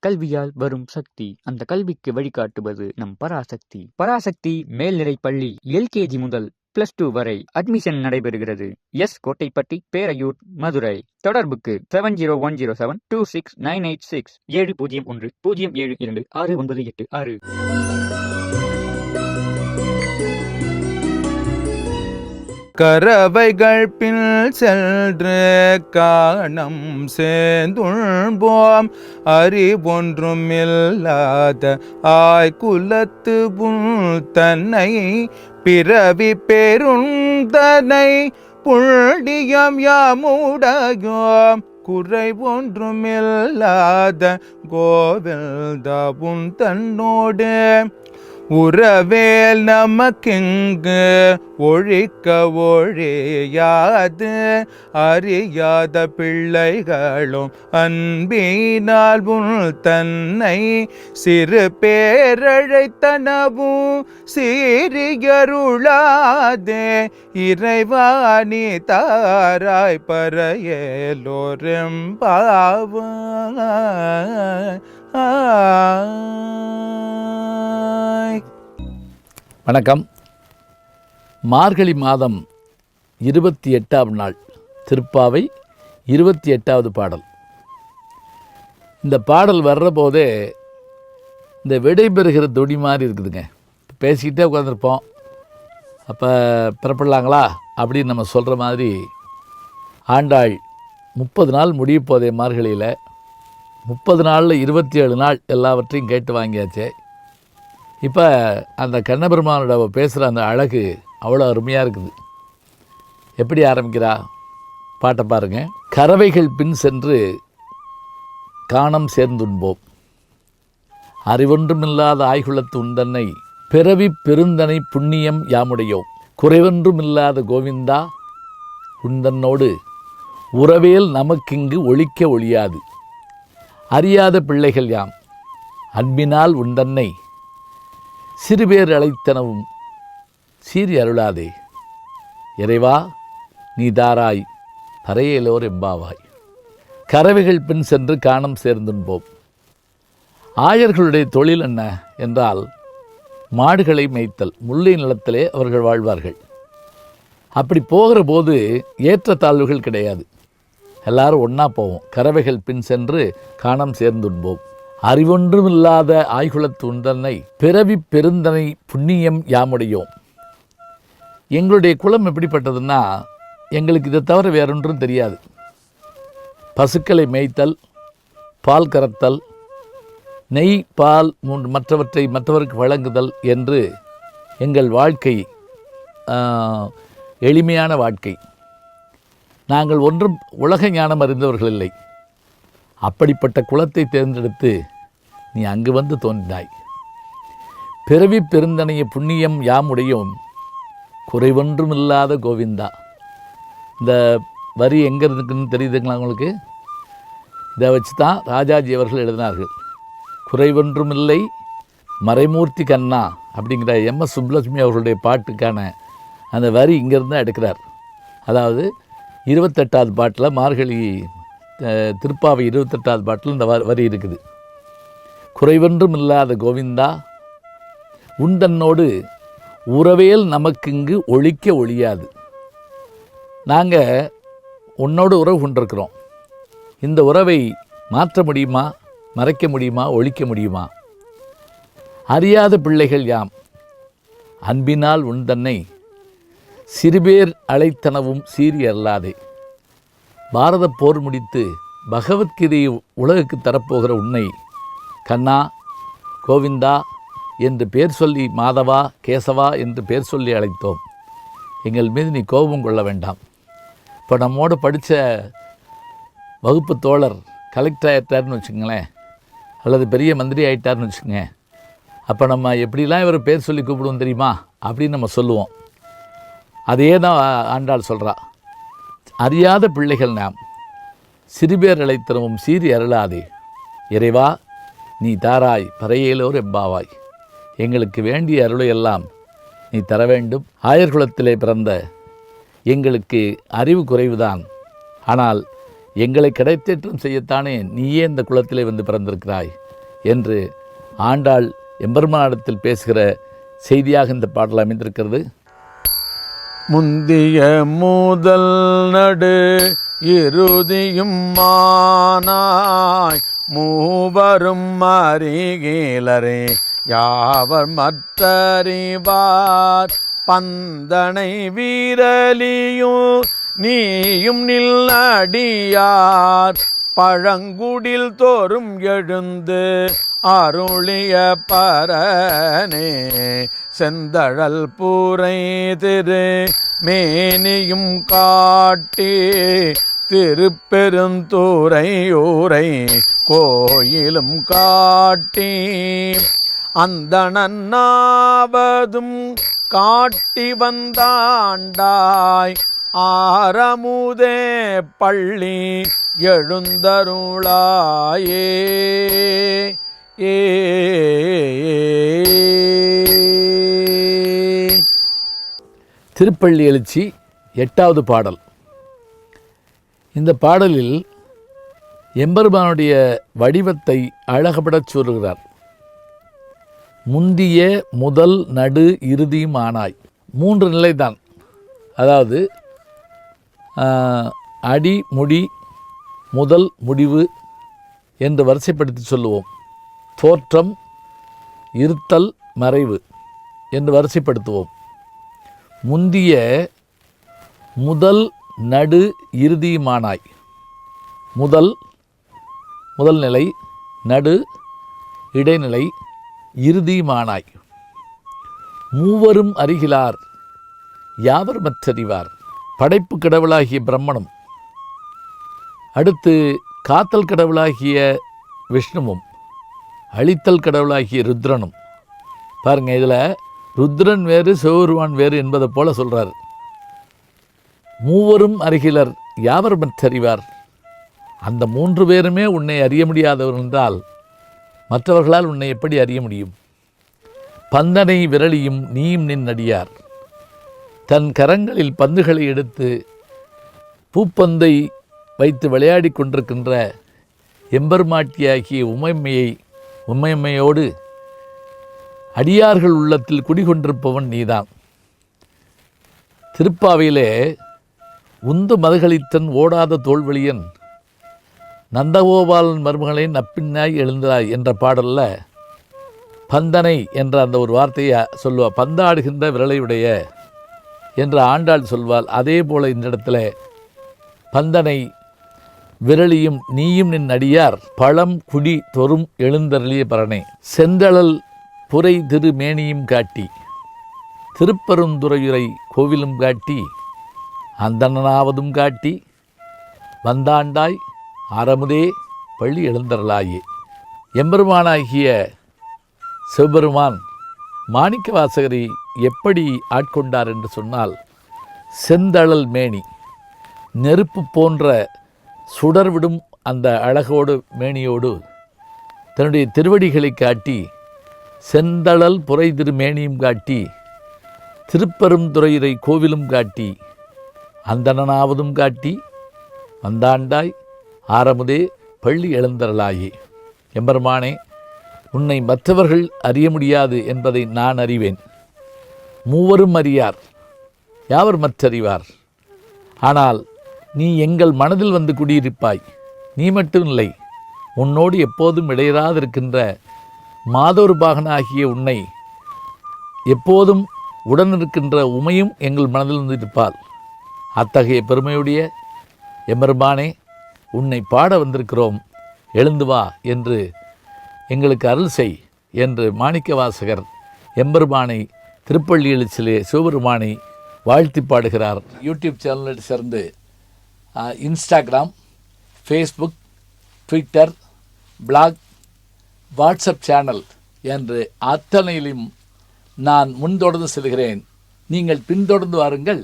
கல்வியால் வரும் சக்தி, அந்த கல்விக்கு வழிகாட்டுவது நம் பராசக்தி. பராசக்தி மேல்நிலைப் பள்ளி LKG முதல் +2 வரை அட்மிஷன் நடைபெறுகிறது. கோட்டைப்பட்டி, பேரையூர், மதுரை. தொடர்புக்கு 7010726986 7010726986. கரவைகள் பின் சென்று காணம் சேர்ந்துள்போம் அறிவொன்றும் இல்லாத ஆய்குலத்து புல் தன்னை பிறவி பெருந்தனை புள்ளியம் யாமுடையோம் குறை ஒன்றும் இல்லாத கோவில்தபுன் தன்னோடு உறவேல் நமக்கெங்கு ஒழிக்க ஒழியாது அறியாத பிள்ளைகளும் அன்பினால் உன் தன்னை சிறு பேரழைத்தனவும் சீரியருளாதே இறைவாணி தாராய் பறையலோரெம்பாவாய். வணக்கம். மார்கழி மாதம் 28ஆம் நாள் திருப்பாவை 28வது பாடல். இந்த பாடல் வர்ற போதே இந்த விடைபெறுகிற தொடி மாதிரி இருக்குதுங்க. பேசிக்கிட்டே உட்காந்துருப்போம், அப்போ பிறப்பிடலாங்களா அப்படின்னு நம்ம சொல்கிற மாதிரி ஆண்டாள் 30 நாள் முடிய போதே மார்கழியில் 30 நாளில் 27 நாள் எல்லாவற்றையும் கேட்டு வாங்கியாச்சு. இப்போ அந்த கண்ணபெருமானோட பேசுகிற அந்த அழகு அவ்வளோ அருமையாக இருக்குது. எப்படி ஆரம்பிக்கிறா பாட்டை பாருங்க. கறவைகள் பின் சென்று காணம் சேர்ந்துண்போம் அறிவொன்றுமில்லாத ஆய்குலத்து உந்தன்னை பிறவி பெருந்தனை புண்ணியம் யாமுடையோம் குறைவொன்றுமில்லாத கோவிந்தா உந்தன்னோடு உறவேல் நமக்கிங்கு ஒழிக்க ஒழியாது அறியாத பிள்ளைகள் யாம் அன்பினால் உந்தன்னை சிறுபேர் அழைத்தனவும் சீறி அருளாதே இறைவா நீ தாராய் பறையலோர் எம்பாவாய். கறவைகள் பின் சென்று காணம் சேர்ந்துன்போம். ஆயர்களுடைய தொழில் என்ன என்றால் மாடுகளை மேய்த்தல். முல்லை நிலத்திலே அவர்கள் வாழ்வார்கள். அப்படி போகிற போது ஏற்றத்தாழ்வுகள் கிடையாது, எல்லாரும் ஒன்றா போவோம். கறவைகள் பின் சென்று காணம் சேர்ந்துன்போம் அறிவொன்றுமில்லாத ஆய்குலத்து உந்தன்னை பிறவி பெருந்தனை புண்ணியம் யாமுடையோம். எங்களுடைய குலம் எப்படிப்பட்டதுன்னா, எங்களுக்கு இதை தவிர வேறொன்றும் தெரியாது. பசுக்களை மேய்த்தல், பால் கறத்தல், நெய், பால் மற்றவருக்கு வழங்குதல் என்று எங்கள் வாழ்க்கை எளிமையான வாழ்க்கை. நாங்கள் ஒன்றும் உலக ஞானம் அறிந்தவர்கள் இல்லை. அப்படிப்பட்ட குலத்தை தேர்ந்தெடுத்து நீ அங்கு வந்து தோன்றினாய். பிறவி பெருந்தனைய புண்ணியம் யாமுடையோம் குறைவொன்றுமில்லாத கோவிந்தா. இந்த வரி எங்கே இருக்குன்னு தெரியுதுங்களா உங்களுக்கு? இதை வச்சு தான் ராஜாஜி அவர்கள் எழுதினார்கள். குறைவொன்றுமில்லை மறைமூர்த்தி கண்ணா அப்படிங்கிற MS சுப்புலட்சுமி அவர்களுடைய பாட்டுக்கான அந்த வரி இங்கேருந்து தான் எடுக்கிறார். அதாவது 28வது பாட்டில் மார்கழி திருப்பாவை 28வது பாட்டில் இந்த வரி இருக்குது. குறைவொன்றும் இல்லாத கோவிந்தா உந்தன்னோடு உறவேல் நமக்கிங்கு ஒழிக்க ஒழியாது. நாங்கள் உன்னோடு உறவு கொண்டிருக்கிறோம். இந்த உறவை மாற்ற முடியுமா, மறைக்க முடியுமா, ஒழிக்க முடியுமா? அறியாத பிள்ளைகள் யாம் அன்பினால் உந்தன்னை சிறுபேர் அழைத்தனவும் சீறி அருளாதே. பாரத போர் முடித்து பகவத்கீதையை உலகுக்கு தரப்போகிற உன்னை கண்ணா, கோவிந்தா என்று பேர் சொல்லி, மாதவா, கேசவா என்று பேர் சொல்லி அழைத்தோம். எங்கள் மீது நீ கோபம் கொள்ள வேண்டாம். இப்போ நம்மோடு படித்த வகுப்பு தோழர் கலெக்டர் ஆகிட்டார்னு வச்சுக்கோங்களேன், அல்லது பெரிய மந்திரி ஆகிட்டார்னு வச்சுக்கோங்க. அப்போ நம்ம எப்படிலாம் இவர் பேர் சொல்லி கூப்பிடுவோம் தெரியுமா அப்படின்னு நம்ம சொல்லுவோம். அதே தான் ஆண்டாள் சொல்கிறா. அறியாத பிள்ளைகள் நாம் சிறுபேர் அழைத்தனவும் சீறி அருளாதே இறைவா நீ தாராய் பறையலோர் எம்பாவாய். எங்களுக்கு வேண்டிய அருளையெல்லாம் நீ தர வேண்டும். ஆயர்குலத்திலே பிறந்த எங்களுக்கு அறிவு குறைவுதான், ஆனால் எங்களை கிடைத்தேற்றம் செய்யத்தானே நீயே இந்த குலத்திலே வந்து பிறந்திருக்கிறாய். என்று ஆண்டாள் எம்பெருமானிடத்தில் பேசுகிற செய்தியாக இந்த பாடல் அமைந்திருக்கிறது. முந்திய முதல் நடு இறுதியும் மானாய் மூவரும் அறிகிலரே யாவர் மற்றறிவார் பந்தனை வீரலியும் நீயும் நில்லடியார் பழங்குடில் தோறும் எழுந்து அருளிய பரனே செந்தழல் பூரை திரு மேனியும் காட்டி திருப்பெருந்துறையூரை கோயிலும் காட்டி அந்தணனாவதும் காட்டி வந்தாண்டாய் ஆரமுதே பள்ளி எழுந்தருளாயே. திருப்பள்ளி எழுச்சி 8வது பாடல். இந்த பாடலில் எம்பெருமானுடைய வடிவத்தை அழகுபடச் சொல்கிறார். முந்திய முதல் நடு இறுதியும் ஆனாய். 3 நிலைதான். அதாவது அடி முடி முதல் முடிவு என்று வரிசைப்படுத்தி சொல்லுவோம். தோற்றம் இருத்தல் மறைவு என்று வரிசைப்படுத்துவோம். முந்திய முதல் நடு இறுதியுமானாய். முதல் நிலை, நடு இடைநிலை, இறுதியுமானாய். மூவரும் அறிகிலார் யாவர் மற்றறிவார். படைப்பு கடவுளாகிய பிரம்மனும், அடுத்து காத்தல் கடவுளாகிய விஷ்ணுவும், அழித்தல் கடவுளாகிய ருத்ரனும். பாருங்க, இதில் ருத்ரன் வேறு சிவபெருமான் வேறு என்பதை போல சொல்கிறார். மூவரும் அறிகிலர் யாவர் மற்றறிவார். அந்த 3 பேருமே உன்னை அறிய முடியாதவர் என்றால் மற்றவர்களால் உன்னை எப்படி அறிய முடியும்? பந்தனை விரலியும் நீயும் நின் அடியார். தன் கரங்களில் பந்துகளை எடுத்து பூப்பந்தை வைத்து விளையாடி கொண்டிருக்கின்ற எம்பெருமாட்டியாகிய உமையம்மையோடு அடியார்கள் உள்ளத்தில் குடிகொண்டிருப்பவன் நீதான். திருப்பாவையிலே உந்து மதுகளித்தன் ஓடாத தோல்வழியன் நந்தகோபாலன் மருமகளை நப்பின்னாய் எழுந்தாய் என்ற பாடலில் பந்தனை என்ற அந்த ஒரு வார்த்தையை சொல்லுவாள். பந்தாடுகின்ற விரலையுடைய என்று ஆண்டாள் சொல்வாள். அதே போல் இந்த இடத்துல பந்தனை விரலியும் நீயும் நின் அடியார் பழம் குடி தொறும் எழுந்தருளிய பரனே செந்தழல் புரை திரு மேனியும் காட்டி திருப்பெருந்துறையுரை கோவிலும் காட்டி அந்தணனாவதும் காட்டி வந்தாண்டாய் ஆரமுதே பள்ளி எழுந்தருளாயே. எம்பெருமானாகிய சிவபெருமான் மாணிக்க வாசகரை எப்படி ஆட்கொண்டார் என்று சொன்னால், செந்தழல் மேனி, நெருப்பு போன்ற சுடர்விடும் அந்த அழகோடு மேனியோடு தன்னுடைய திருவடிகளை காட்டி செந்தழல் புரை திரு மேனியும் காட்டி திருப்பெருந்துறையுரை கோவிலும் காட்டி அந்தணனாவதும் காட்டி வந்தாண்டாய் ஆரமுதே பள்ளி எழுந்தருளாயே. எம்பெருமானே, உன்னை மற்றவர்கள் அறிய முடியாது என்பதை நான் அறிவேன். மூவரும் அறியார் யாவர் மற்றறிவார். ஆனால் நீ எங்கள் மனதில் வந்து குடியிருப்பாய். நீ மட்டும் இல்லை, உன்னோடு எப்போதும் இடையராதிருக்கின்ற மாதொரு பாகனாகிய உன்னை எப்போதும் உடனிருக்கின்ற உமையும் எங்கள் மனதில் வந்து இருப்பாள். அத்தகைய பெருமையுடைய எம்பெருமானே, உன்னை பாட வந்திருக்கிறோம், எழுந்து வா என்று எங்களுக்கு அருள் செய் என்று மாணிக்க வாசகர் எம்பெருமானை திருப்பள்ளி எழுச்சிலே சிவபெருமானை வாழ்த்தி பாடுகிறார். யூடியூப் சேனலில் சேர்ந்து Instagram, Facebook, Twitter, blog, WhatsApp channel என்று அத்தனையிலும் நான் முன்தொடர்ந்து செல்கிறேன். நீங்கள் பின்தொடர்ந்து வாருங்கள்.